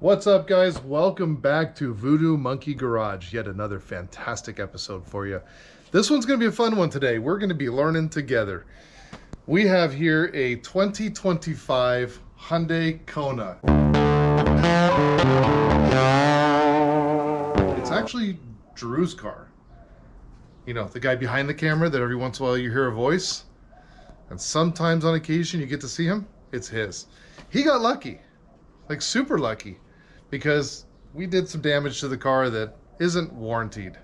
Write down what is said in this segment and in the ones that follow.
What's up, guys? Welcome back to Voodoo Monkey Garage. Yet another fantastic episode for you. This one's going to be a fun one today. We're going to be learning together. We have here a 2025 Hyundai Kona. It's actually Drew's car. You know, the guy behind the camera that every once in a while you hear a voice. And sometimes on occasion you get to see him. It's his. He got lucky. Like super lucky. Because we did some damage to the car that isn't warranted.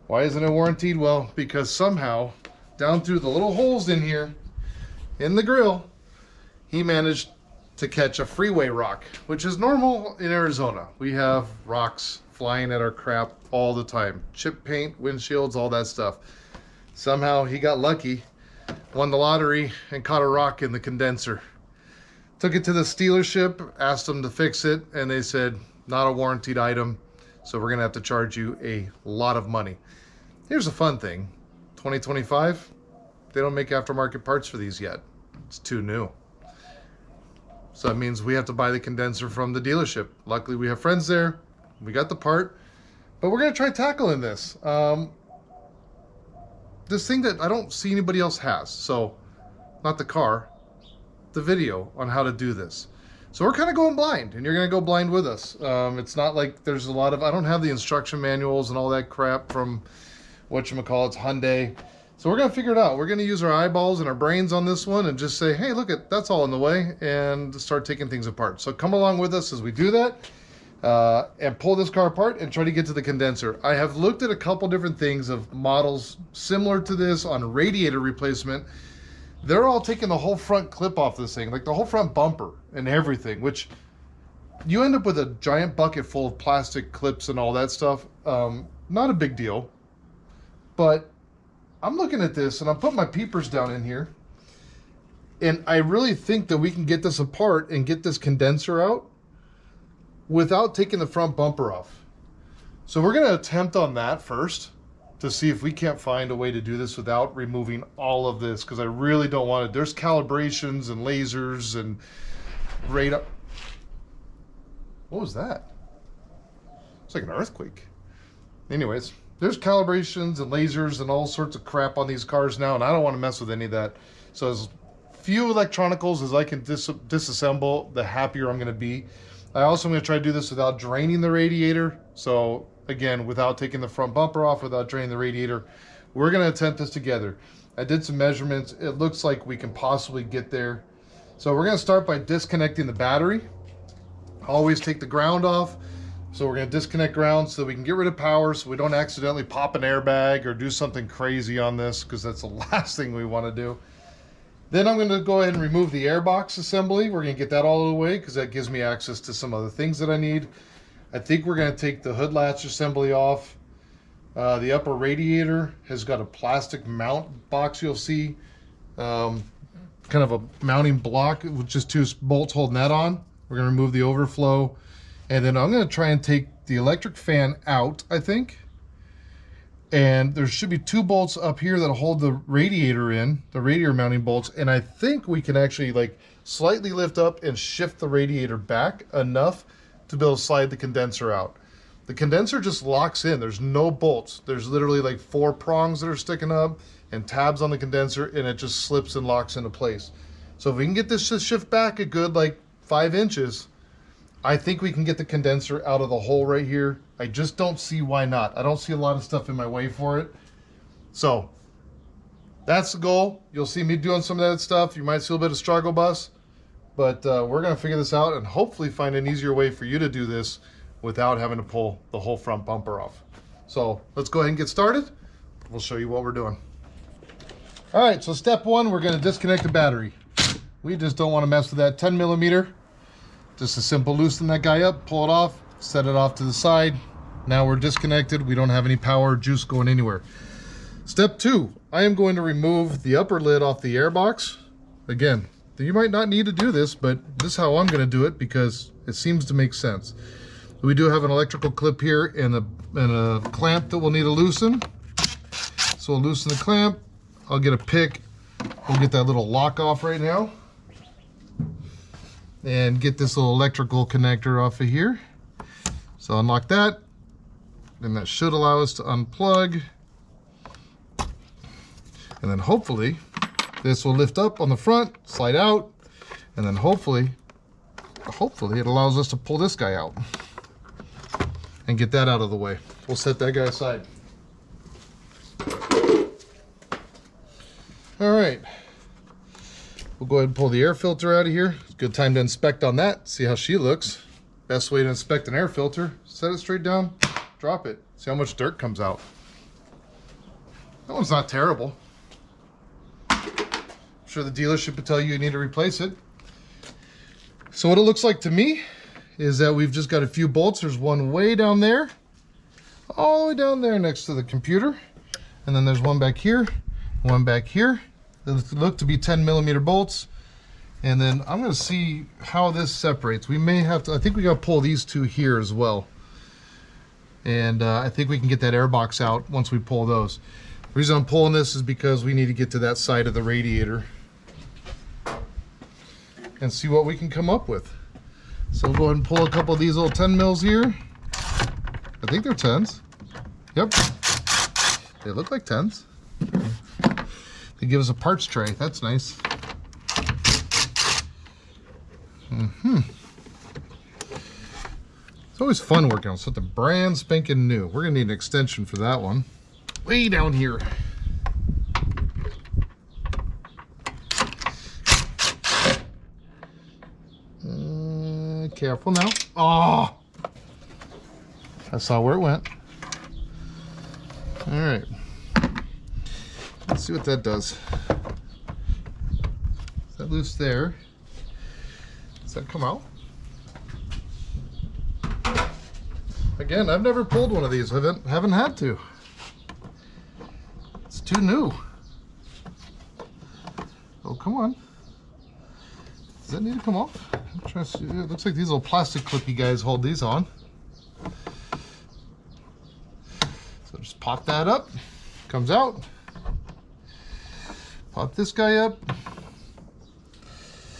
Why isn't it warranted? Well, because somehow, down through the little holes in here, in the grill, he managed to catch a freeway rock, which is normal in Arizona. We have rocks flying at our crap all the time. Chip paint, windshields, all that stuff. Somehow he got lucky, won the lottery, and caught a rock in the condenser. Took it to the dealership, asked them to fix it, and they said, not a warranted item, so we're gonna have to charge you a lot of money. Here's a fun thing, 2025, they don't make aftermarket parts for these yet. It's too new. So that means we have to buy the condenser from the dealership. Luckily we have friends there, we got the part, but we're gonna try tackling this. This thing that I don't see anybody else has, so not the car, the video on how to do this. So we're kind of going blind, and you're going to go blind with us. It's not like there's a lot of, I don't have the instruction manuals and all that crap from whatchamacallit's Hyundai. So we're going to figure it out. We're going to use our eyeballs and our brains on this one and just say, hey, look at, that's all in the way, and start taking things apart. So come along with us as we do that and pull this car apart and try to get to the condenser. I have looked at a couple different things of models similar to this on radiator replacement. They're all taking the whole front clip off this thing, like the whole front bumper and everything, which you end up with a giant bucket full of plastic clips and all that stuff. Not a big deal, but I'm looking at this and I'm putting my peepers down in here, and I really think that we can get this apart and get this condenser out without taking the front bumper off. So we're going to attempt on that first, to see if we can't find a way to do this without removing all of this, because I really don't want it. There's calibrations and lasers and radar. What was that? It's like an earthquake. Anyways, there's calibrations and lasers and all sorts of crap on these cars now, and I don't want to mess with any of that. So as few electronicals as I can disassemble, the happier I'm going to be. I also am going to try to do this without draining the radiator. So again, without taking the front bumper off, without draining the radiator. We're going to attempt this together. I did some measurements. It looks like we can possibly get there. So we're going to start by disconnecting the battery. Always take the ground off. So we're going to disconnect ground so we can get rid of power, so we don't accidentally pop an airbag or do something crazy on this, because that's the last thing we want to do. Then I'm going to go ahead and remove the airbox assembly. We're going to get that all the way, because that gives me access to some other things that I need. I think we're going to take the hood latch assembly off. The upper radiator has got a plastic mount box, you'll see. Kind of a mounting block with just two bolts holding that on. We're going to remove the overflow. And then I'm going to try and take the electric fan out, I think. And there should be two bolts up here that hold the radiator in, the radiator mounting bolts. And I think we can actually like slightly lift up and shift the radiator back enough to be able to slide the condenser out. The condenser just locks in. There's no bolts. There's literally like 4 prongs that are sticking up and tabs on the condenser, and it just slips and locks into place. So if we can get this to shift back a good like 5 inches, I think we can get the condenser out of the hole right here. I just don't see why not. I don't see a lot of stuff in my way for it. So that's the goal. You'll see me doing some of that stuff. You might see a little bit of struggle bus. But we're going to figure this out and hopefully find an easier way for you to do this without having to pull the whole front bumper off. So let's go ahead and get started. We'll show you what we're doing. All right, so step 1, we're going to disconnect the battery. We just don't want to mess with that 10 millimeter. Just a simple loosen that guy up, pull it off, set it off to the side. Now we're disconnected. We don't have any power or juice going anywhere. Step 2, I am going to remove the upper lid off the airbox. Again, you might not need to do this, but this is how I'm going to do it because it seems to make sense. We do have an electrical clip here and a clamp that we'll need to loosen. So we'll loosen the clamp. I'll get a pick. We'll get that little lock off right now. and get this little electrical connector off of here. So unlock that, and that should allow us to unplug. And then hopefully this will lift up on the front, slide out, and then hopefully it allows us to pull this guy out and get that out of the way. We'll set that guy aside. All right, we'll go ahead and pull the air filter out of here. It's a good time to inspect on that, see how she looks. Best way to inspect an air filter, set it straight down, drop it, see how much dirt comes out. That one's not terrible. I'm sure the dealership would tell you need to replace it. So what it looks like to me is that we've just got a few bolts. There's one way down there, all the way down there next to the computer. And then there's one back here, one back here. They look to be 10mm bolts. And then I'm gonna see how this separates. We may have to, I think we gotta pull these two here as well. And I think we can get that air box out once we pull those. The reason I'm pulling this is because we need to get to that side of the radiator and see what we can come up with. So we'll go ahead and pull a couple of these little 10mm here. I think they're 10s. Yep, they look like 10s. They give us a parts tray, that's nice. It's always fun working on something brand spanking new. We're gonna need an extension for that one. Way down here. Careful now. Oh, I saw where it went. All right, let's see what that does. Is that loose there? Does that come out? Again, I've never pulled one of these. Haven't had to. It's too new. Oh, come on. Does that need to come off? I'm trying to see. It looks like these little plastic clippy guys hold these on. So just pop that up. Comes out. Pop this guy up.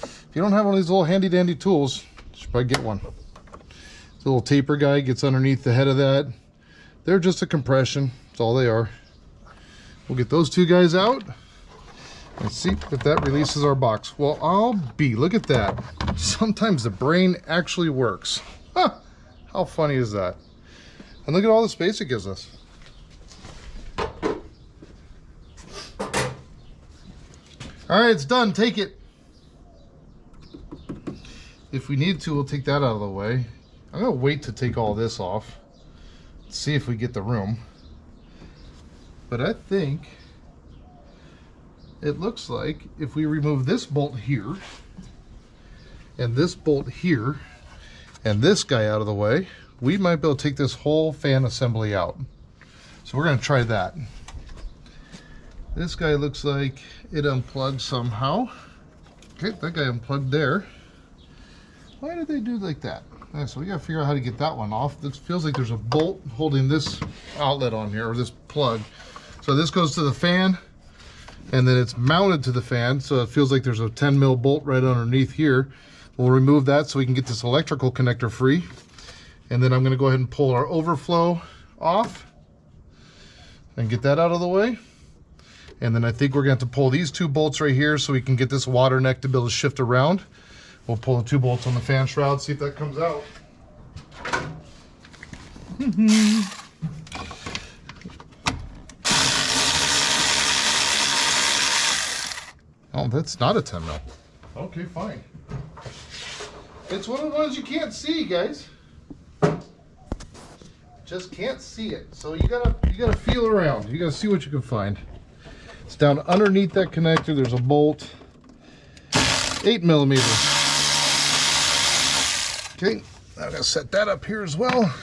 If you don't have one of these little handy dandy tools, you should probably get one. The little taper guy gets underneath the head of that. They're just a compression. That's all they are. We'll get those two guys out. Let's see if that releases our box. Well, I'll be. Look at that. Sometimes the brain actually works. Huh. How funny is that? And look at all the space it gives us. All right, it's done. Take it. If we need to, we'll take that out of the way. I'm gonna wait to take all this off. See if we get the room. But I think it looks like if we remove this bolt here and this bolt here and this guy out of the way, we might be able to take this whole fan assembly out. So we're gonna try that. This guy looks like it unplugged somehow. Okay, that guy unplugged there. Why did they do like that? So we gotta figure out how to get that one off. This feels like there's a bolt holding this outlet on here, or this plug. So this goes to the fan, and then it's mounted to the fan, so it feels like there's a 10mm bolt right underneath here. We'll remove that so we can get this electrical connector free. And then I'm gonna go ahead and pull our overflow off and get that out of the way. And then I think we're gonna have to pull these two bolts right here so we can get this water neck to be able to shift around. We'll pull the two bolts on the fan shroud, see if that comes out. Oh, that's not a 10mm. Okay, fine. It's one of the ones you can't see, guys. Just can't see it. So you gotta feel around. You gotta see what you can find. It's down underneath that connector. There's a bolt. 8mm. Okay, I'm gonna set that up here as well.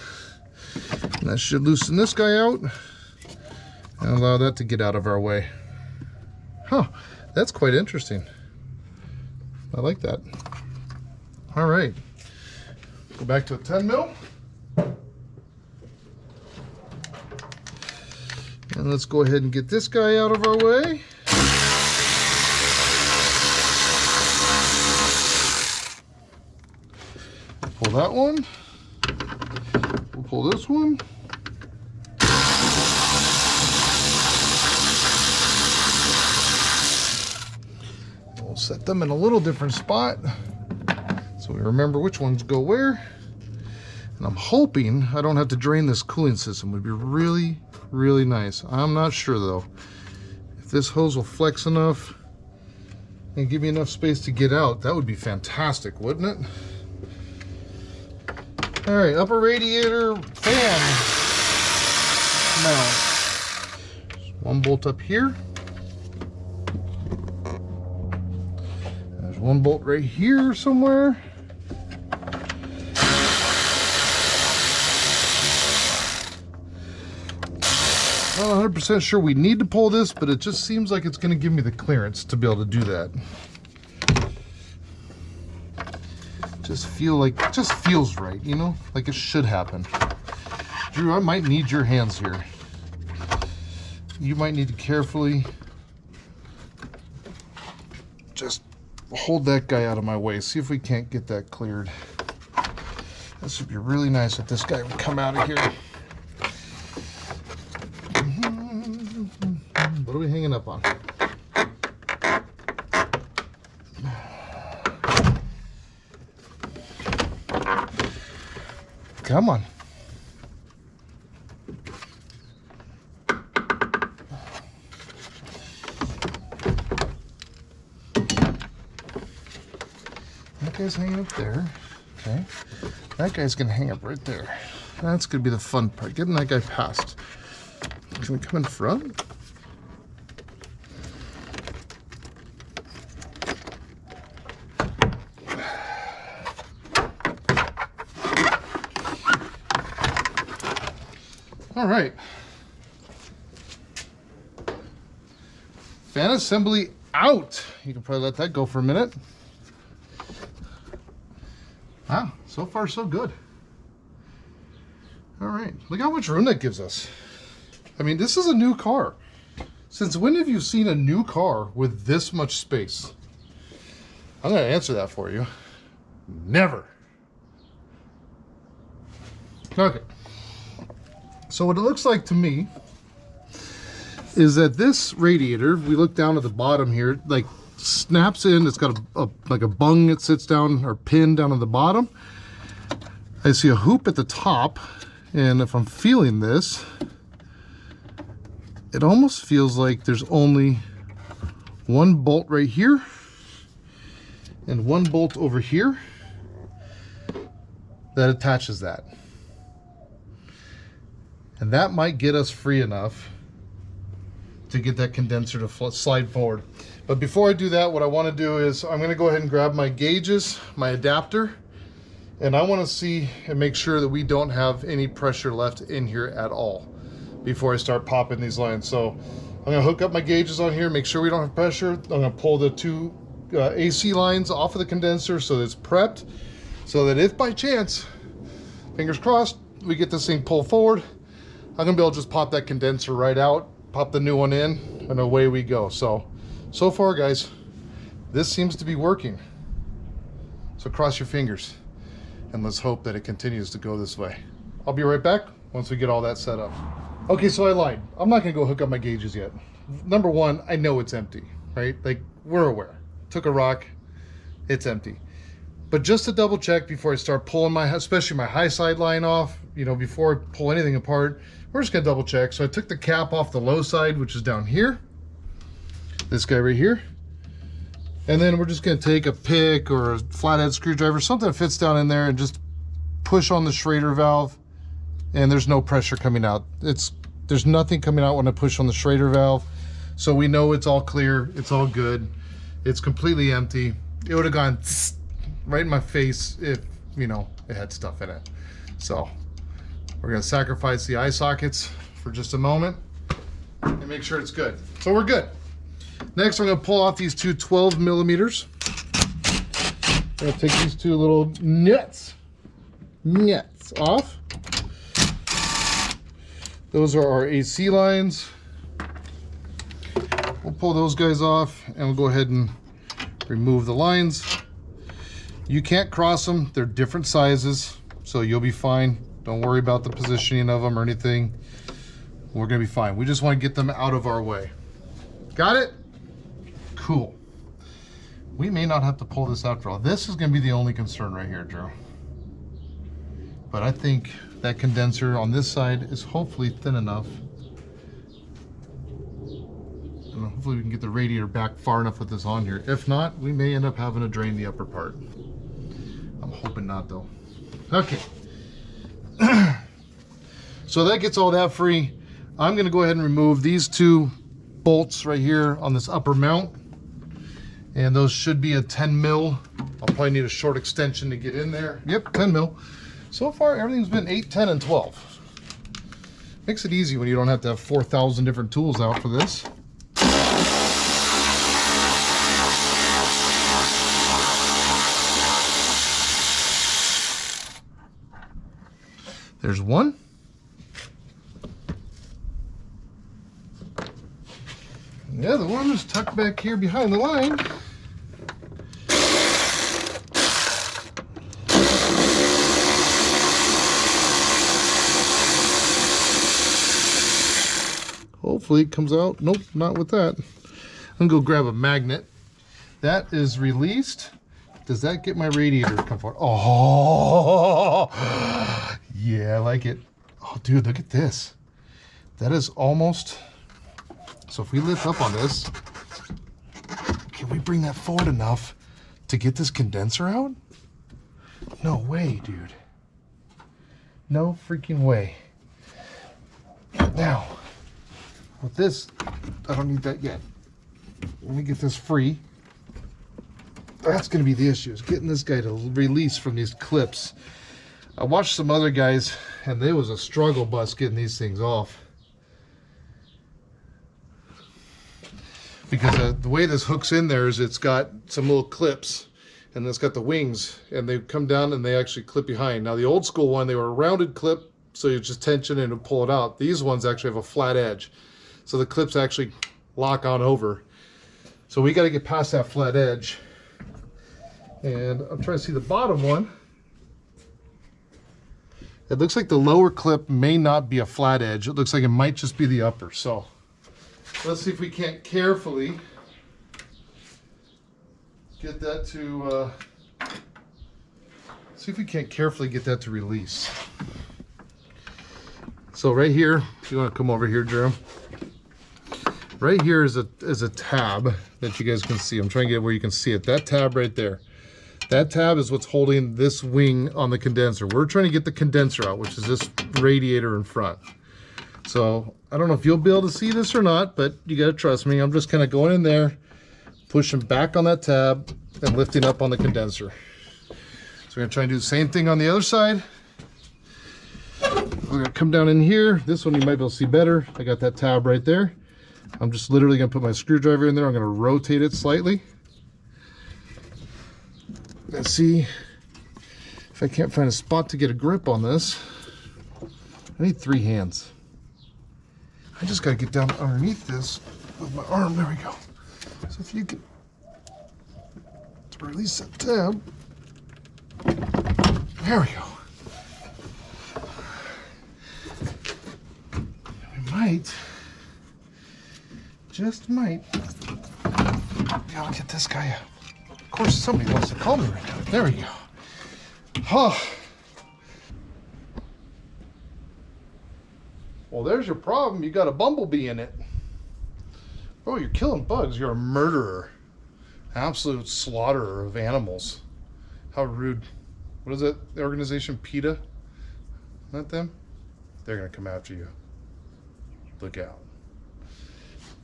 And that should loosen this guy out and allow that to get out of our way. Huh, that's quite interesting. I like that. All right, go back to a 10mm. And let's go ahead and get this guy out of our way. that one. We'll pull this one. We'll set them in a little different spot so we remember which ones go where. And I'm hoping I don't have to drain this cooling system. It would be really, really nice. I'm not sure though. If this hose will flex enough and give me enough space to get out, that would be fantastic, wouldn't it? All right, upper radiator fan mount. There's one bolt up here. There's one bolt right here somewhere. Not 100% sure we need to pull this, but it just seems like it's going to give me the clearance to be able to do that. Just feels right, you know, like it should happen. Drew, I might need your hands here. You might need to carefully just hold that guy out of my way. See if we can't get that cleared. This would be really nice if this guy would come out of here. What are we hanging up on? Come on. That guy's hanging up there. Okay. That guy's gonna hang up right there. That's gonna be the fun part, getting that guy past. Can we come in front? All right. Fan assembly out. You can probably let that go for a minute. Wow, so far so good. All right, look how much room that gives us. I mean, this is a new car. Since when have you seen a new car with this much space? I'm gonna answer that for you. Never. Okay. So what it looks like to me is that this radiator, we look down at the bottom here, like snaps in. It's got like a bung that sits down or pin down at the bottom. I see a hoop at the top, and if I'm feeling this, it almost feels like there's only one bolt right here and one bolt over here that attaches that. And that might get us free enough to get that condenser to slide forward. But before I do that, what I want to do is I'm going to go ahead and grab my gauges, my adapter, and I want to see and make sure that we don't have any pressure left in here at all before I start popping these lines. So I'm going to hook up my gauges on here, make sure we don't have pressure. I'm going to pull the two AC lines off of the condenser so that it's prepped, so that if by chance, fingers crossed, we get this thing pulled forward, I'm gonna be able to just pop that condenser right out, pop the new one in, and away we go. So far, guys, this seems to be working. So cross your fingers, and let's hope that it continues to go this way. I'll be right back once we get all that set up. Okay, so I lied. I'm not gonna go hook up my gauges yet. Number one, I know it's empty, right? Like, we're aware. Took a rock, it's empty. But just to double check before I start pulling especially my high side line off, you know, before I pull anything apart, we're just gonna double check. So I took the cap off the low side, which is down here, this guy right here. And then we're just gonna take a pick or a flathead screwdriver, something that fits down in there, and just push on the Schrader valve, and there's no pressure coming out. There's nothing coming out when I push on the Schrader valve. So we know it's all clear, it's all good. It's completely empty. It would have gone right in my face if, you know, it had stuff in it. So we're gonna sacrifice the eye sockets for just a moment and make sure it's good. So we're good. Next, I'm gonna pull off these two 12 millimeters. I'm gonna take these two little nuts off. Those are our AC lines. We'll pull those guys off and we'll go ahead and remove the lines. You can't cross them. They're different sizes, so you'll be fine. Don't worry about the positioning of them or anything. We're gonna be fine. We just want to get them out of our way. Got it? Cool. We may not have to pull this out for all. This is gonna be the only concern right here, Drew. But I think that condenser on this side is hopefully thin enough. And hopefully we can get the radiator back far enough with this on here. If not, we may end up having to drain the upper part. I'm hoping not though. Okay. So that gets all that free. I'm gonna go ahead and remove these two bolts right here on this upper mount. And those should be a 10 mil. I'll probably need a short extension to get in there. Yep, 10 mil. So far, everything's been 8, 10, and 12. Makes it easy when you don't have to have 4,000 different tools out for this. There's one. And the other one is tucked back here behind the line. Hopefully it comes out. Nope, not with that. I'm gonna go grab a magnet. That is released. Does that get my radiator to come forward? Oh, yeah, I like it. Oh, dude, look at this. That is almost, so if we lift up on this, can we bring that forward enough to get this condenser out? No way, dude. No freaking way. Now, with this, I don't need that yet. Let me get this free. That's gonna be the issue, is getting this guy to release from these clips. I watched some other guys, and there was a struggle bus getting these things off. Because the way this hooks in there is it's got some little clips, and it's got the wings, and they come down and they actually clip behind. Now the old school one, they were a rounded clip, so you just tension it and pull it out. These ones actually have a flat edge, so the clips actually lock on over. So we got to get past that flat edge. And I'm trying to see the bottom one. It looks like the lower clip may not be a flat edge. It looks like it might just be the upper. So let's see if we can't carefully get that to release. So right here, if you want to come over here, Drew. Right here is a tab that you guys can see. I'm trying to get where you can see it. That tab right there. That tab is what's holding this wing on the condenser. We're trying to get the condenser out, which is this radiator in front. So I don't know if you'll be able to see this or not, but you got to trust me. I'm just kind of going in there, pushing back on that tab, and lifting up on the condenser. So we're going to try and do the same thing on the other side. We're going to come down in here. This one you might be able to see better. I got that tab right there. I'm just literally going to put my screwdriver in there. I'm going to rotate it slightly. Let's see if I can't find a spot to get a grip on this. I need 3 hands. I just got to get down underneath this with my arm. There we go. So if you can release that tab. There we go. We might, just might, be able to get this guy out. Of course, somebody wants to call me right now. There we go. Oh. Well, there's your problem. You got a bumblebee in it. Oh, you're killing bugs. You're a murderer. Absolute slaughterer of animals. How rude. What is it? The organization PETA? Not them? They're going to come after you. Look out.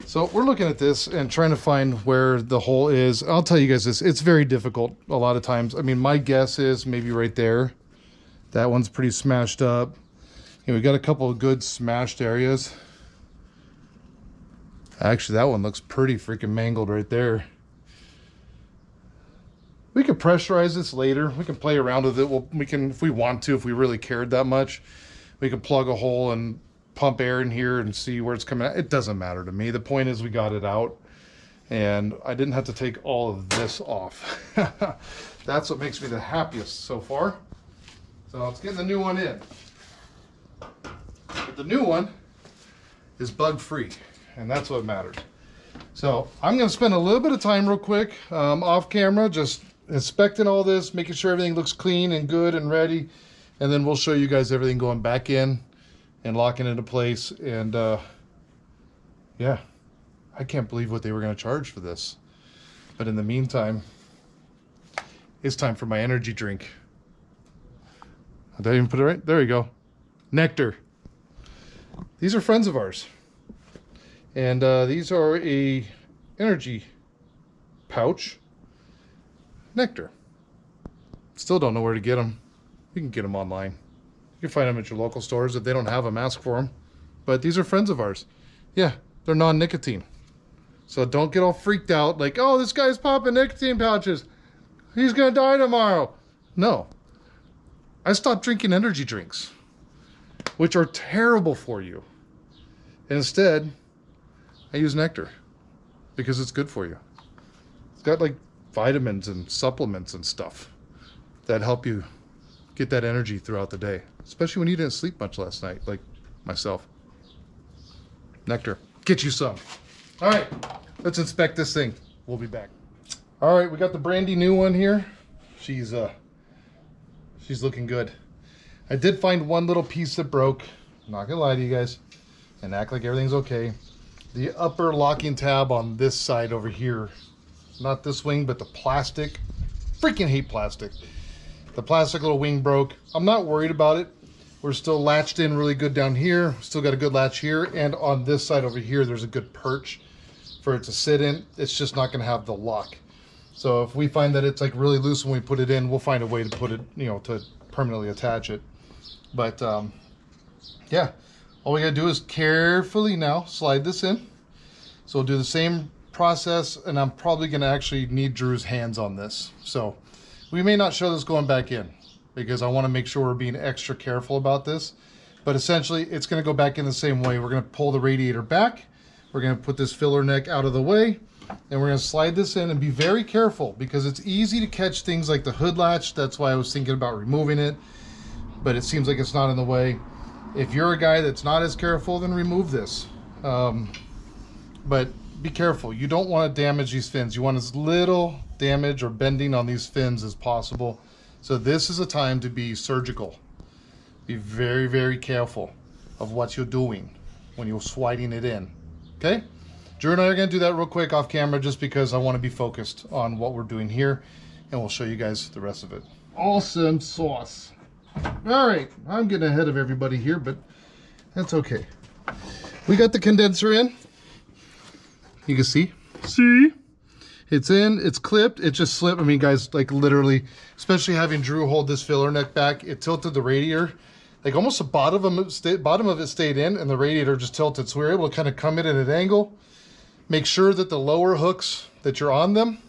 So we're looking at this and trying to find where the hole is. I'll tell you guys this. It's very difficult a lot of times. I mean, my guess is maybe right there. That one's pretty smashed up. And we got a couple of good smashed areas. Actually, that one looks pretty freaking mangled right there. We could pressurize this later. We can play around with it. We can, if we want to, if we really cared that much, we can plug a hole and pump air in here and see where it's coming out. It doesn't matter to me. The point is we got it out, and I didn't have to take all of this off. That's what makes me the happiest so far. So let's get the new one in. But the new one is bug free, and that's what matters. So I'm going to spend a little bit of time real quick off camera, just inspecting all this, making sure everything looks clean and good and ready, and then we'll show you guys everything going back in and locking into place. And yeah, I can't believe what they were going to charge for this. But in the meantime, it's time for my energy drink. Did I even put it right? There you go. Nectar. These are friends of ours. And these are a energy pouch. Nectar. Still don't know where to get them. You can get them online. You can find them at your local stores. If they don't have them, ask for them. But these are friends of ours. Yeah, they're non-nicotine. So don't get all freaked out like, oh, this guy's popping nicotine pouches. He's going to die tomorrow. No. I stopped drinking energy drinks, which are terrible for you. Instead, I use nectar because it's good for you. It's got like vitamins and supplements and stuff that help you get that energy throughout the day, especially when you didn't sleep much last night, like myself. Nectar. Get you some. All right, let's inspect this thing. We'll be back. All right, we got the brandy new one here. She's looking good. I did find one little piece that broke. I'm not gonna lie to you guys and act like everything's okay. The upper locking tab on this side over here, not this wing, but the plastic. Freaking hate plastic. The plastic little wing broke. I'm not worried about it. We're still latched in really good down here. Still got a good latch here. And on this side over here, there's a good perch for it to sit in. It's just not gonna have the lock. So if we find that it's like really loose when we put it in, we'll find a way to put it, you know, to permanently attach it. But yeah, all we gotta do is carefully now slide this in. So we'll do the same process, and I'm probably gonna actually need Drew's hands on this. So we may not show this going back in because I wanna make sure we're being extra careful about this. But essentially it's gonna go back in the same way. We're gonna pull the radiator back. We're gonna put this filler neck out of the way. And we're going to slide this in and be very careful because it's easy to catch things like the hood latch. That's why I was thinking about removing it, but it seems like it's not in the way. If you're a guy that's not as careful, then remove this. But be careful. You don't want to damage these fins. You want as little damage or bending on these fins as possible. So this is a time to be surgical. Be very, very careful of what you're doing when you're sliding it in. Okay? Drew and I are going to do that real quick off camera just because I want to be focused on what we're doing here, and we'll show you guys the rest of it. Awesome sauce. All right, I'm getting ahead of everybody here, but that's okay. We got the condenser in. You can see. It's in, it's clipped, it just slipped. I mean, guys, like literally, especially having Drew hold this filler neck back, it tilted the radiator. Like almost the bottom of it stayed in, and the radiator just tilted. So we were able to kind of come in at an angle. Make sure that the lower hooks that you're on them,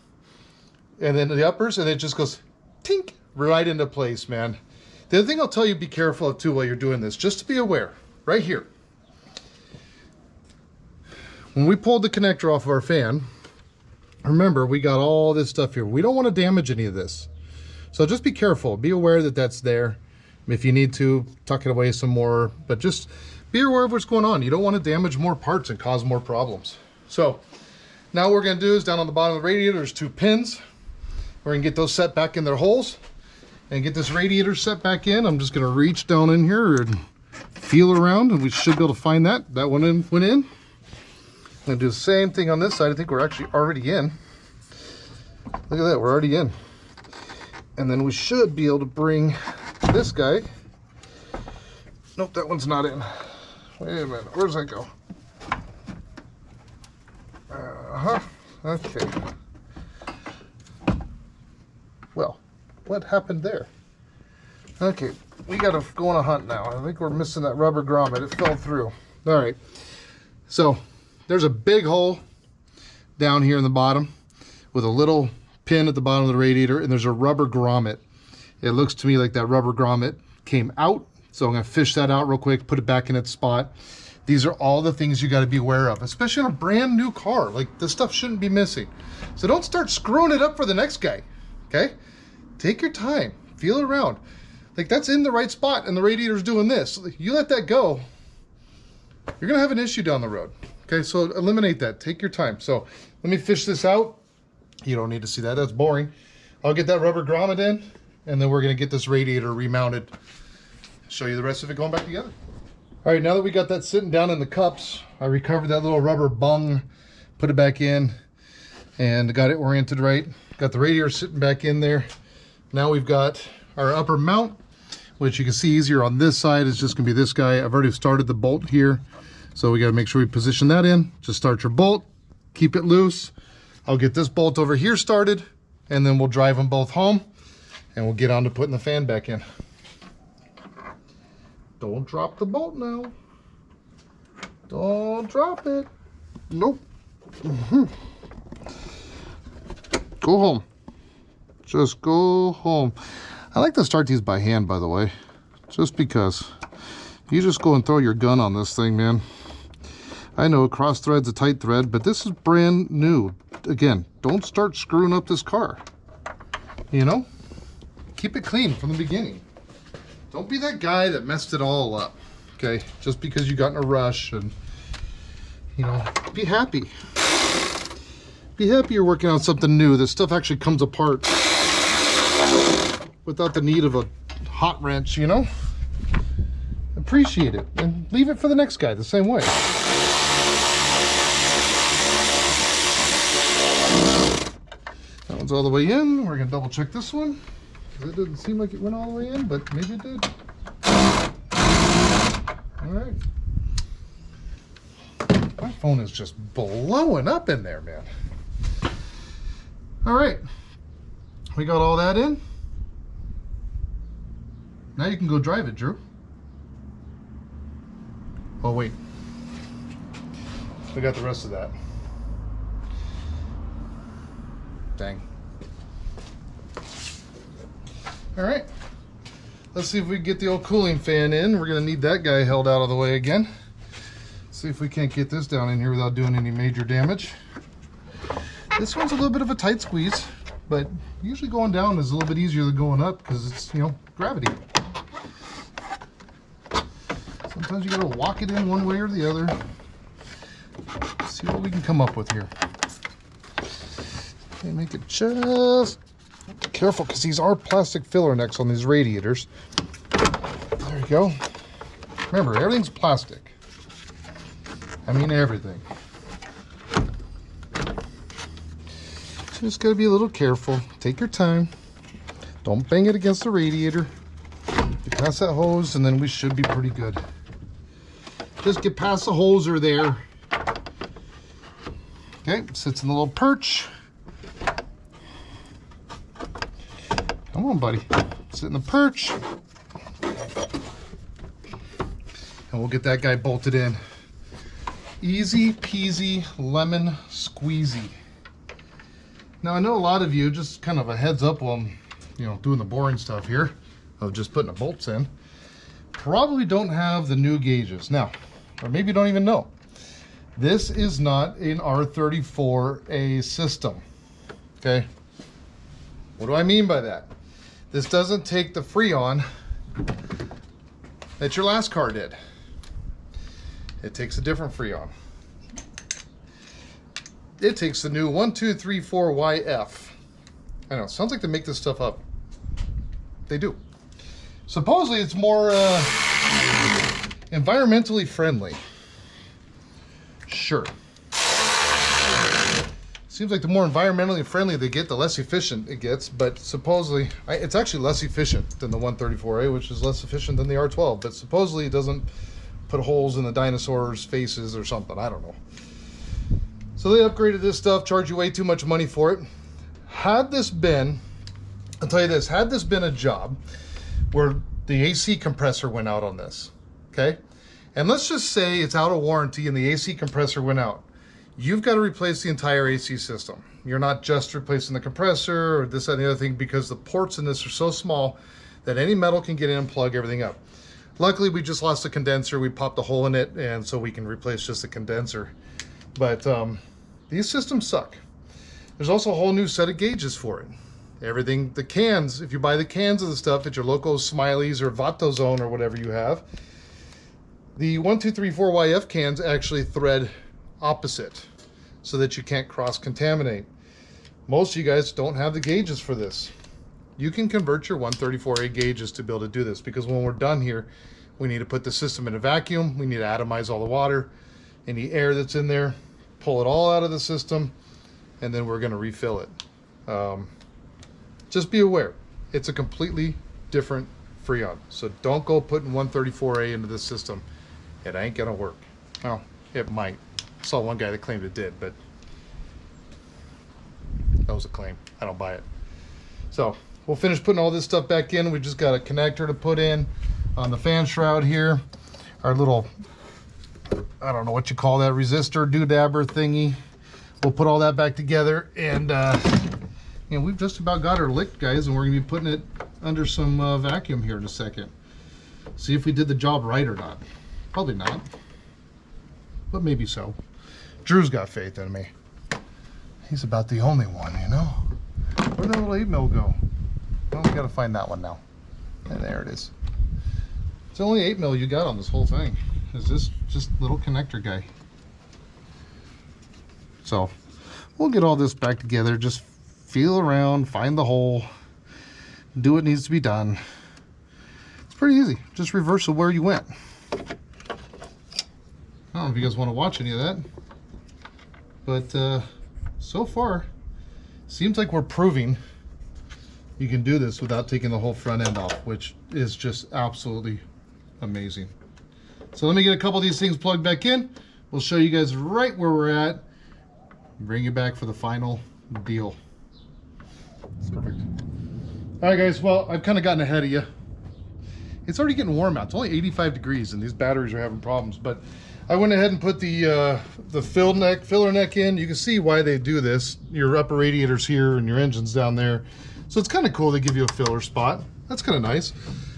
and then the uppers, and it just goes tink right into place, man. The other thing I'll tell you, be careful of too while you're doing this, just to be aware, right here. When we pulled the connector off of our fan, remember we got all this stuff here. We don't want to damage any of this. So just be careful, be aware that that's there. If you need to, tuck it away some more, but just be aware of what's going on. You don't want to damage more parts and cause more problems. So now what we're going to do is down on the bottom of the radiator, there's 2 pins. We're going to get those set back in their holes and get this radiator set back in. I'm just going to reach down in here and feel around, and we should be able to find that. That one went in. I'm going to do the same thing on this side. I think we're actually already in. Look at that, we're already in. And then we should be able to bring this guy. Nope, that one's not in. Wait a minute, where does that go? Okay. Well, what happened there? Okay, we gotta go on a hunt now. I think we're missing that rubber grommet. It fell through. All right. So there's a big hole down here in the bottom with a little pin at the bottom of the radiator, and there's a rubber grommet. It looks to me like that rubber grommet came out. So I'm gonna fish that out real quick, put it back in its spot. These are all the things you got to be aware of, especially in a brand new car. Like, this stuff shouldn't be missing. So don't start screwing it up for the next guy, okay? Take your time, feel it around. Like, that's in the right spot and the radiator's doing this. You let that go, you're gonna have an issue down the road. Okay, so eliminate that, take your time. So let me fish this out. You don't need to see that, that's boring. I'll get that rubber grommet in, and then we're gonna get this radiator remounted. Show you the rest of it going back together. All right, now that we got that sitting down in the cups, I recovered that little rubber bung, put it back in, and got it oriented right. Got the radiator sitting back in there. Now we've got our upper mount, which you can see easier on this side. It's just gonna be this guy. I've already started the bolt here, so we gotta make sure we position that in. Just start your bolt, keep it loose. I'll get this bolt over here started, and then we'll drive them both home, and we'll get on to putting the fan back in. Don't drop the bolt now. Don't drop it. Nope. Go home. Just go home. I like to start these by hand, by the way, just because you just go and throw your gun on this thing, man. I know cross thread's a tight thread, but this is brand new. Again, don't start screwing up this car. You know, keep it clean from the beginning. Don't be that guy that messed it all up, okay? Just because you got in a rush, and, you know, be happy. Be happy you're working on something new. This stuff actually comes apart without the need of a hot wrench, you know? Appreciate it, and leave it for the next guy the same way. That one's all the way in. We're gonna double check this one. It doesn't seem like it went all the way in, but maybe it did. All right. My phone is just blowing up in there, man. All right. We got all that in. Now you can go drive it, Drew. Oh, wait. We got the rest of that. Dang. All right, let's see if we can get the old cooling fan in. We're gonna need that guy held out of the way again. See if we can't get this down in here without doing any major damage. This one's a little bit of a tight squeeze, but usually going down is a little bit easier than going up because it's, you know, gravity. Sometimes you gotta walk it in one way or the other. Let's see what we can come up with here. Okay, make it just careful, because these are plastic filler necks on these radiators. There you go. Remember, everything's plastic. I mean everything. Just gotta be a little careful. Take your time. Don't bang it against the radiator. Get past that hose, and then we should be pretty good. Just get past the hoser there. Okay, sits in the little perch. Come on, buddy. Sit in the perch. And we'll get that guy bolted in. Easy peasy lemon squeezy. Now, I know a lot of you, just kind of a heads up while I'm, you know, doing the boring stuff here of just putting the bolts in, probably don't have the new gauges. Now, or maybe you don't even know. This is not an R34A system, okay? What do I mean by that? This doesn't take the Freon that your last car did. It takes a different Freon. It takes the new 1234YF. I know, it sounds like they make this stuff up. They do. Supposedly it's more environmentally friendly. Sure. Seems like the more environmentally friendly they get, the less efficient it gets, but supposedly, it's actually less efficient than the 134A, which is less efficient than the R12, but supposedly it doesn't put holes in the dinosaurs' faces or something, I don't know. So they upgraded this stuff, charge you way too much money for it. Had this been, I'll tell you this, had this been a job where the AC compressor went out on this, okay? And let's just say it's out of warranty and the AC compressor went out. You've got to replace the entire AC system. You're not just replacing the compressor or this, that, and the other thing, because the ports in this are so small that any metal can get in and plug everything up. Luckily, we just lost the condenser. We popped a hole in it, and so we can replace just the condenser. But these systems suck. There's also a whole new set of gauges for it. Everything, the cans, if you buy the cans of the stuff at your local Smiley's or Vato Zone or whatever you have, the 1234YF cans actually thread opposite so that you can't cross-contaminate. Most of you guys don't have the gauges for this. You can convert your 134A gauges to be able to do this, because when we're done here, we need to put the system in a vacuum. We need to atomize all the water, any air that's in there, pull it all out of the system, and then we're going to refill it. Just be aware, it's a completely different Freon. So don't go putting 134A into the system. It ain't going to work. Well, it might. I saw one guy that claimed it did, but that was a claim. I don't buy it. So we'll finish putting all this stuff back in. We just got a connector to put in on the fan shroud here. Our little, I don't know what you call that, resistor doodabber thingy. We'll put all that back together, and we've just about got her licked, guys, and we're gonna be putting it under some vacuum here in a second. See if we did the job right or not. Probably not, but maybe so. Drew's got faith in me. He's about the only one, you know. Where'd that little 8mm go? Well, we gotta find that one now. And there it is. It's the only 8mm you got on this whole thing. Is this just little connector guy? So we'll get all this back together. Just feel around, find the hole, do what needs to be done. It's pretty easy. Just reverse of where you went. I don't know if you guys want to watch any of that, but so far seems like we're proving you can do this without taking the whole front end off, which is just absolutely amazing. So let me get a couple of these things plugged back in. We'll show you guys right where we're at, bring you back for the final deal. It's perfect. All right, guys, well, I've kind of gotten ahead of you. It's already getting warm out. It's only 85 degrees and these batteries are having problems, but I went ahead and put the filler neck in. You can see why they do this. Your upper radiator's here and your engine's down there. So it's kind of cool they give you a filler spot. That's kind of nice.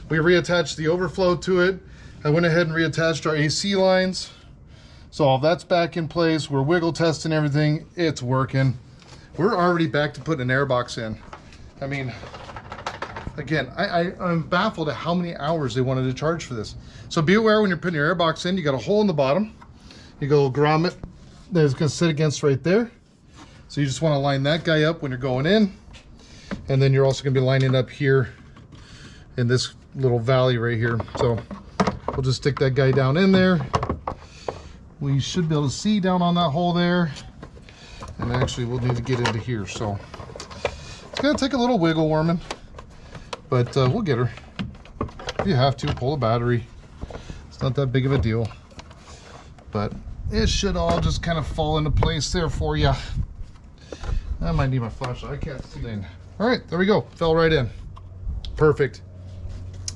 We reattached the overflow to it. I went ahead and reattached our AC lines. So all that's back in place. We're wiggle testing everything. It's working. We're already back to putting an air box in. I mean, again, I'm baffled at how many hours they wanted to charge for this. So be aware when you're putting your air box in, you got a hole in the bottom. You got a little grommet that is going to sit against right there. So you just want to line that guy up when you're going in. And then you're also going to be lining up here in this little valley right here. So we'll just stick that guy down in there. We should be able to see down on that hole there. And actually we'll need to get into here. So it's going to take a little wiggle worming, but we'll get her. If you have to, pull a battery. It's not that big of a deal, but it should all just kind of fall into place there for you. I might need my flashlight. I can't see anything. All right, there we go. Fell right in. Perfect.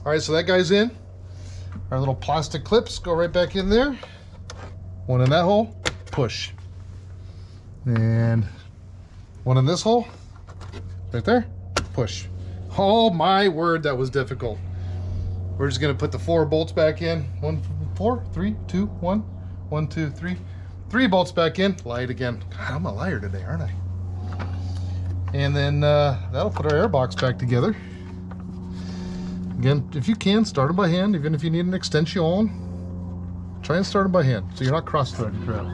All right, so that guy's in. Our little plastic clips go right back in there. One in that hole, push. And one in this hole, right there, push. Oh my word, that was difficult. We're just gonna put the 4 bolts back in. 1, 4, 3, 2, 1, 1, 2, 3. 3 bolts back in, light again. God, I'm a liar today, aren't I? And then that'll put our air box back together. Again, if you can, start them by hand. Even if you need an extension, try and start them by hand so you're not cross-threading crap.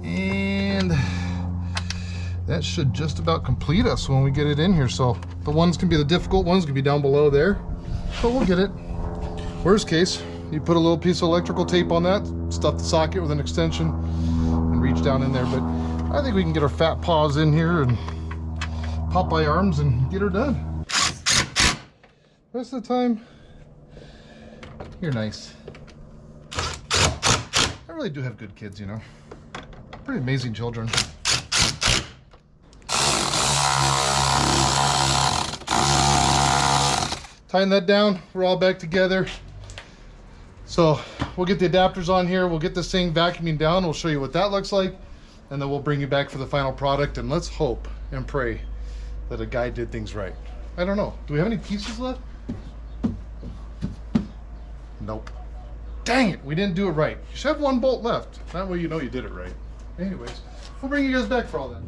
And that should just about complete us when we get it in here. So the ones can be the difficult ones, can be down below there, but we'll get it. Worst case, you put a little piece of electrical tape on that, stuff the socket with an extension, and reach down in there. But I think we can get our fat paws in here and Popeye arms and get her done. Rest of the time, you're nice. I really do have good kids, you know. Pretty amazing children. Tying that down, we're all back together. So we'll get the adapters on here, we'll get this thing vacuuming down, we'll show you what that looks like, and then we'll bring you back for the final product, and let's hope and pray that a guy did things right. I don't know, do we have any pieces left? Nope. Dang it, we didn't do it right. You should have 1 bolt left. That way you know you did it right. Anyways, we'll bring you guys back for all that.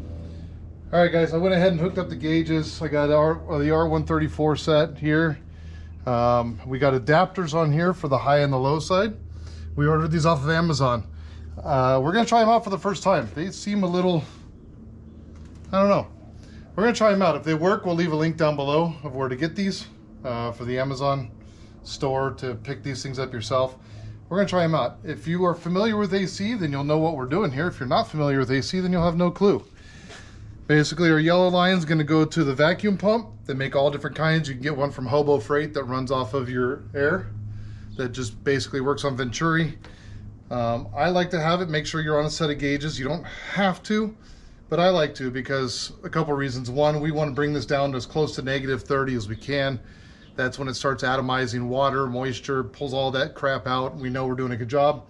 All right, guys, I went ahead and hooked up the gauges. I got the R134 set here. We got adapters on here for the high and the low side. We ordered these off of Amazon. We're gonna try them out for the first time. They seem a little, I don't know. We're gonna try them out. If they work, we'll leave a link down below of where to get these for the Amazon store to pick these things up yourself. We're gonna try them out. If you are familiar with AC, then you'll know what we're doing here. If you're not familiar with AC, then you'll have no clue. Basically, our yellow line is going to go to the vacuum pump. They make all different kinds. You can get one from Hobo Freight that runs off of your air, that just basically works on Venturi. I like to have it. Make sure you're on a set of gauges. You don't have to, but I like to because a couple reasons. One, we want to bring this down to as close to -30 as we can. That's when it starts atomizing water, moisture, pulls all that crap out. We know we're doing a good job.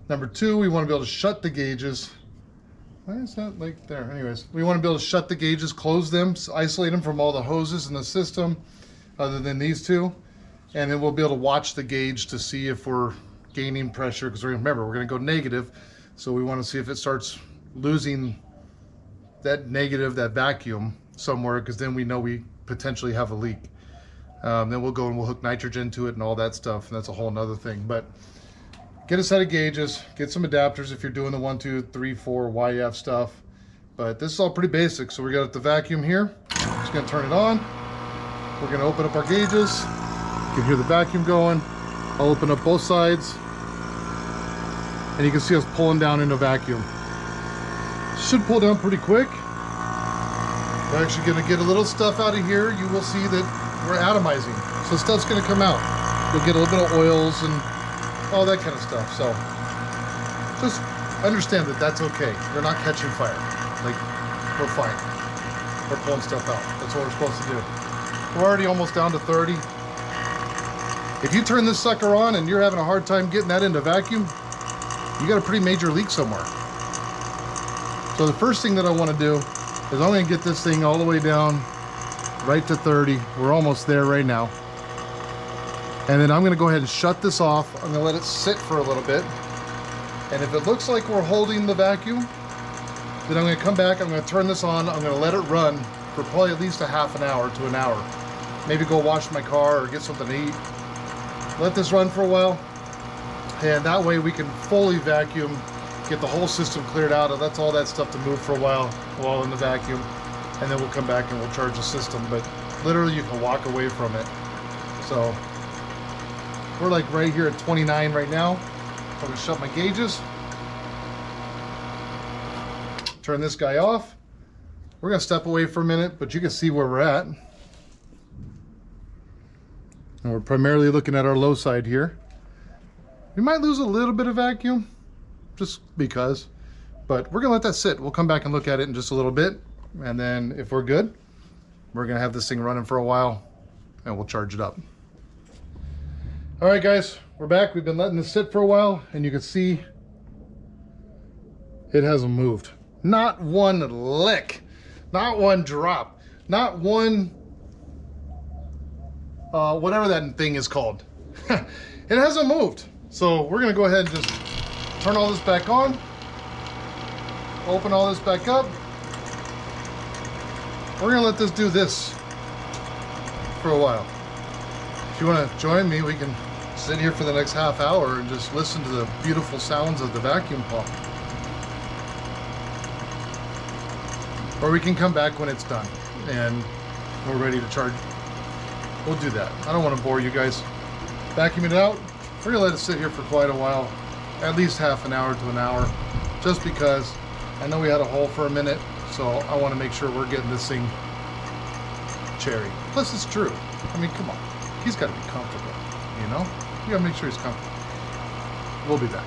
Number two, we want to be able to shut the gauges. Why is that like there? Anyways, we want to be able to shut the gauges, close them, isolate them from all the hoses in the system, other than these two. And then we'll be able to watch the gauge to see if we're gaining pressure, because remember, we're going to go negative. So we want to see if it starts losing that negative, that vacuum somewhere, because then we know we potentially have a leak. Then we'll go and we'll hook nitrogen to it and all that stuff. And that's a whole nother thing. But get a set of gauges, get some adapters if you're doing the 1, 2, 3, 4 YF stuff. But this is all pretty basic. So we got the vacuum here. Just gonna turn it on. We're gonna open up our gauges. You can hear the vacuum going. I'll open up both sides. And you can see us pulling down into vacuum. Should pull down pretty quick. We're actually gonna get a little stuff out of here. You will see that we're atomizing. So stuff's gonna come out. You'll get a little bit of oils and all that kind of stuff. So just understand that that's okay. We're not catching fire. Like, we're fine. We're pulling stuff out. That's what we're supposed to do. We're already almost down to 30. If you turn this sucker on and you're having a hard time getting that into vacuum, you got a pretty major leak somewhere. So the first thing that I want to do is I'm going to get this thing all the way down right to 30. We're almost there right now. And then I'm going to go ahead and shut this off. I'm going to let it sit for a little bit. And if it looks like we're holding the vacuum, then I'm going to come back, I'm going to turn this on, I'm going to let it run for probably at least a half an hour to an hour. Maybe go wash my car or get something to eat. Let this run for a while. And that way we can fully vacuum, get the whole system cleared out, and that's all that stuff to move for a while in the vacuum. And then we'll come back and we'll charge the system. But literally you can walk away from it. So we're like right here at 29 right now. I'm gonna shut my gauges. Turn this guy off. We're gonna step away for a minute, but you can see where we're at. And we're primarily looking at our low side here. We might lose a little bit of vacuum, just because, but we're gonna let that sit. We'll come back and look at it in just a little bit. And then if we're good, we're gonna have this thing running for a while and we'll charge it up. All right, guys, we're back. We've been letting this sit for a while, and you can see it hasn't moved. Not one lick, not one drop, not one, whatever that thing is called. It hasn't moved. So we're gonna go ahead and just turn all this back on, open all this back up. We're gonna let this do this for a while. If you want to join me, we can sit here for the next half hour and just listen to the beautiful sounds of the vacuum pump. Or we can come back when it's done and we're ready to charge. We'll do that. I don't want to bore you guys. Vacuuming it out. We're going to let it sit here for quite a while, at least half an hour to an hour, just because I know we had a hole for a minute, so I want to make sure we're getting this thing cherry. Plus it's true. I mean, come on. He's got to be comfortable, you know? You got to make sure he's comfortable. We'll be back.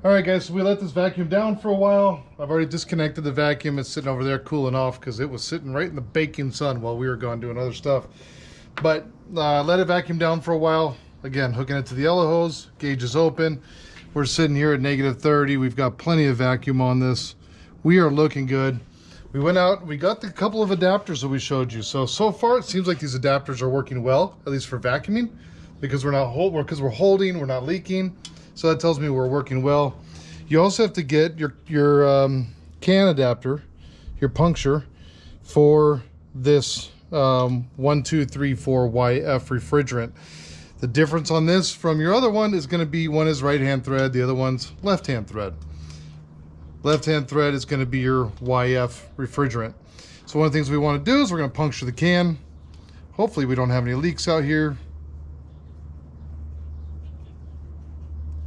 All right, guys, so we let this vacuum down for a while. I've already disconnected the vacuum. It's sitting over there cooling off because it was sitting right in the baking sun while we were gone doing other stuff. But let it vacuum down for a while. Again, hooking it to the yellow hose, gauge is open. We're sitting here at -30. We've got plenty of vacuum on this. We are looking good. We went out, we got the couple of adapters that we showed you. So far it seems like these adapters are working well, at least for vacuuming, because we're holding, we're not leaking. So that tells me we're working well. You also have to get your CAN adapter. your puncture for this 1234YF refrigerant. The difference on this from your other one is going to be, one is right hand thread, the other one's left hand thread. Left hand thread is going to be your YF refrigerant. So one of the things we want to do is we're going to puncture the can. Hopefully we don't have any leaks out here.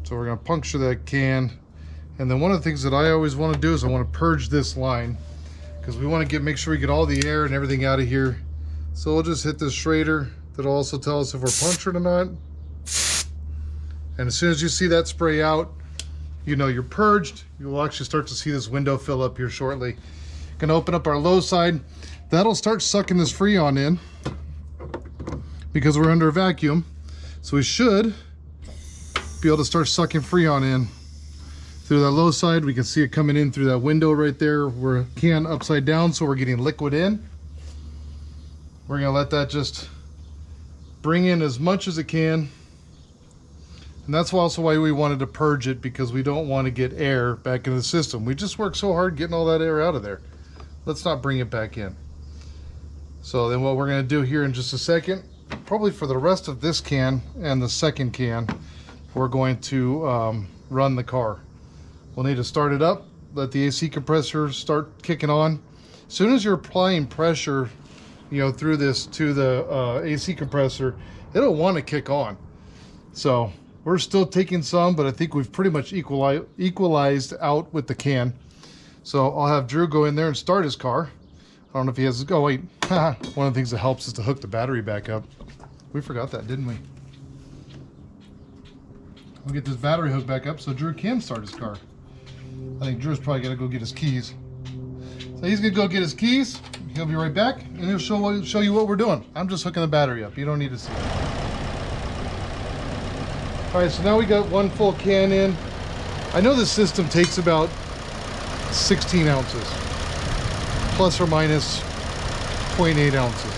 So we're going to puncture that can. And then one of the things that I always want to do is I want to purge this line, because we want to make sure we get all the air and everything out of here. So we'll just hit this Schrader. That'll also tell us if we're punctured or not. And as soon as you see that spray out, you know you're purged. You'll actually start to see this window fill up here shortly. Gonna open up our low side. That'll start sucking this Freon in because we're under a vacuum. So we should be able to start sucking Freon in through that low side. We can see it coming in through that window right there. We're can upside down, so we're getting liquid in. We're gonna let that just bring in as much as it can. And that's also why we wanted to purge it, because we don't want to get air back in the system. We just worked so hard getting all that air out of there. Let's not bring it back in. So then what we're going to do here in just a second, probably for the rest of this can and the second can, we're going to run the car. We'll need to start it up, let the AC compressor start kicking on. As soon as you're applying pressure, you know, through this to the AC compressor, it'll want to kick on. So we're still taking some, but I think we've pretty much equalized out with the can. So I'll have Drew go in there and start his car. I don't know if he has, oh wait, one of the things that helps is to hook the battery back up. We forgot that, didn't we? We'll get this battery hooked back up so Drew can start his car. I think Drew's probably gotta go get his keys. So he's gonna go get his keys. He'll be right back, and he'll show you what we're doing. I'm just hooking the battery up. You don't need to see it. All right, so now we got one full can in. I know this system takes about 16 ounces, plus or minus 0.8 ounces.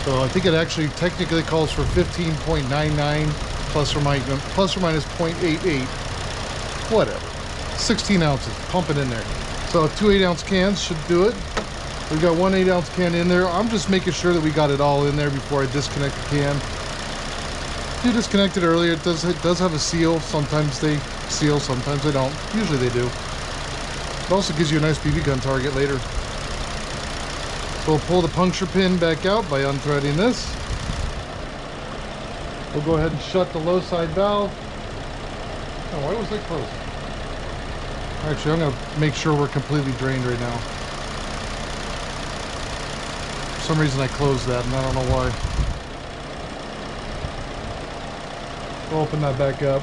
So I think it actually technically calls for 15.99 plus or minus 0.88. Whatever. 16 ounces, pump it in there. So 2 8-ounce cans should do it. We've got 1 8-ounce can in there. I'm just making sure that we got it all in there before I disconnect the can. If you disconnect it earlier, it does have a seal. Sometimes they seal, sometimes they don't. Usually they do. It also gives you a nice BB gun target later. So we'll pull the puncture pin back out by unthreading this. We'll go ahead and shut the low side valve. Oh, why was that closed? Actually, I'm going to make sure we're completely drained right now. For some reason I closed that and I don't know why. We'll open that back up.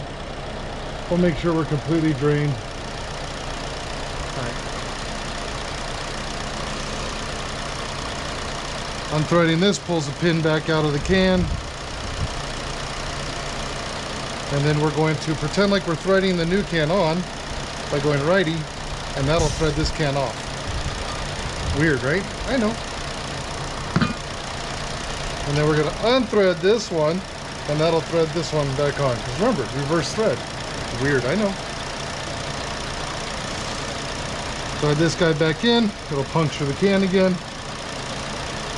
We'll make sure we're completely drained. Alright. Unthreading this pulls the pin back out of the can. And then we're going to pretend like we're threading the new can on by going righty, and that'll thread this can off. Weird, right? I know. And then we're going to unthread this one, and that'll thread this one back on. Because remember, reverse thread. Weird, I know. Thread this guy back in. It'll puncture the can again.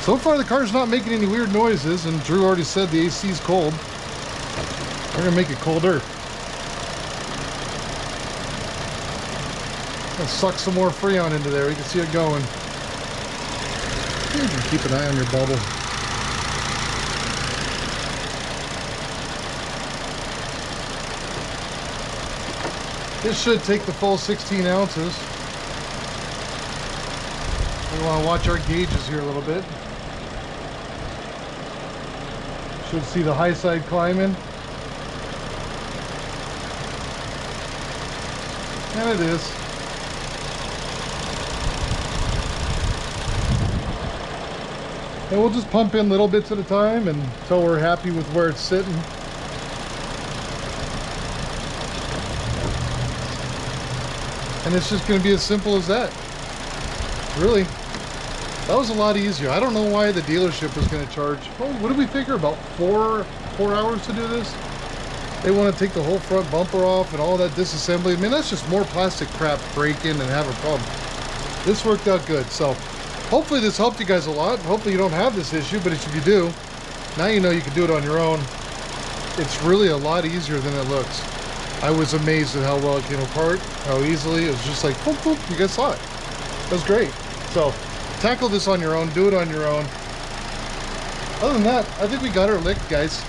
So far, the car's not making any weird noises, and Drew already said the AC's cold. We're going to make it colder. Gonna suck some more Freon into there. You can see it going. You can keep an eye on your bubble. This should take the full 16 ounces. We want to watch our gauges here a little bit. Should see the high side climbing. And it is. And we'll just pump in little bits at a time until we're happy with where it's sitting. And it's just going to be as simple as that. Really. That was a lot easier. I don't know why the dealership was going to charge, oh, what did we figure, about four hours to do this? They want to take the whole front bumper off and all that disassembly. I mean, that's just more plastic crap break in and have a problem. this worked out good. So hopefully this helped you guys a lot. Hopefully you don't have this issue, but if you do, now you know you can do it on your own. It's really a lot easier than it looks. I was amazed at how well it came apart, how easily. It was just like, boop, boop, you guys saw it. It was great. So tackle this on your own, do it on your own. Other than that, I think we got her licked, guys.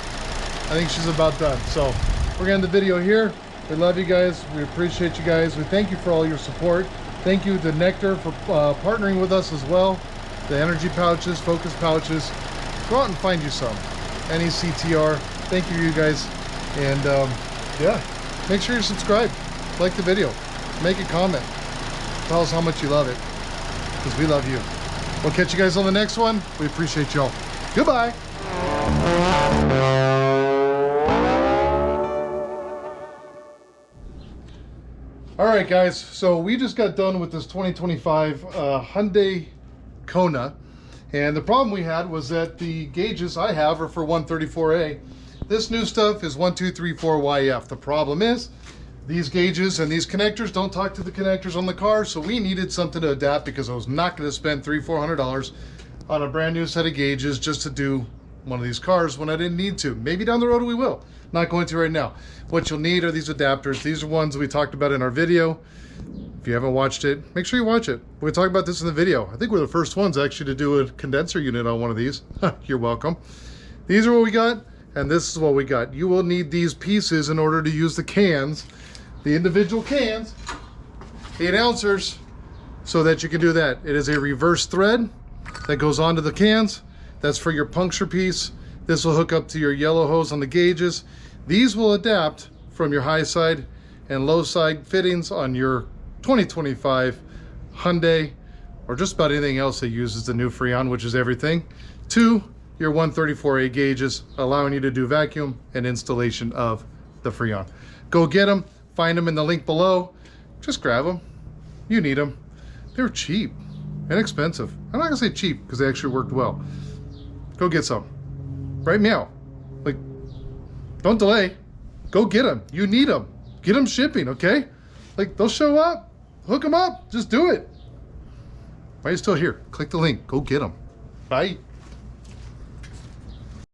I think she's about done. So we're gonna end the video here. We love you guys. We appreciate you guys. We thank you for all your support. Thank you to Nectar for partnering with us as well. The energy pouches, focus pouches. Go out and find you some. NECTR. Thank you guys. And yeah, make sure you're subscribed. Like the video. Make a comment. Tell us how much you love it. Because we love you. We'll catch you guys on the next one. We appreciate y'all. Goodbye. All right, guys. So we just got done with this 2025 Hyundai Kona. And the problem we had was that the gauges I have are for 134A. This new stuff is 1234YF. The problem is these gauges and these connectors don't talk to the connectors on the car, so we needed something to adapt because I was not going to spend $300-400 on a brand new set of gauges just to do one of these cars when I didn't need to. Maybe down the road we will. Not going to right now. What you'll need are these adapters. These are ones we talked about in our video. If you haven't watched it, make sure you watch it. We talk about this in the video. I think we're the first ones actually to do a condenser unit on one of these. You're welcome. These are what we got, and this is what we got. You will need these pieces in order to use the cans, the individual cans, 8 ounces, so that you can do that. It is a reverse thread that goes onto the cans. That's for your puncture piece. This will hook up to your yellow hose on the gauges. These will adapt from your high side and low side fittings on your 2025 Hyundai, or just about anything else that uses the new Freon, which is everything, to your 134A gauges, allowing you to do vacuum and installation of the Freon. Go get them, find them in the link below. Just grab them. You need them. They're cheap, inexpensive. I'm not gonna say cheap because they actually worked well. Go get some. Right meow. Like, don't delay. Go get them. You need them. Get them shipping, okay? Like, they'll show up. Hook them up. Just do it. Why are you still here? Click the link. Go get them. Bye.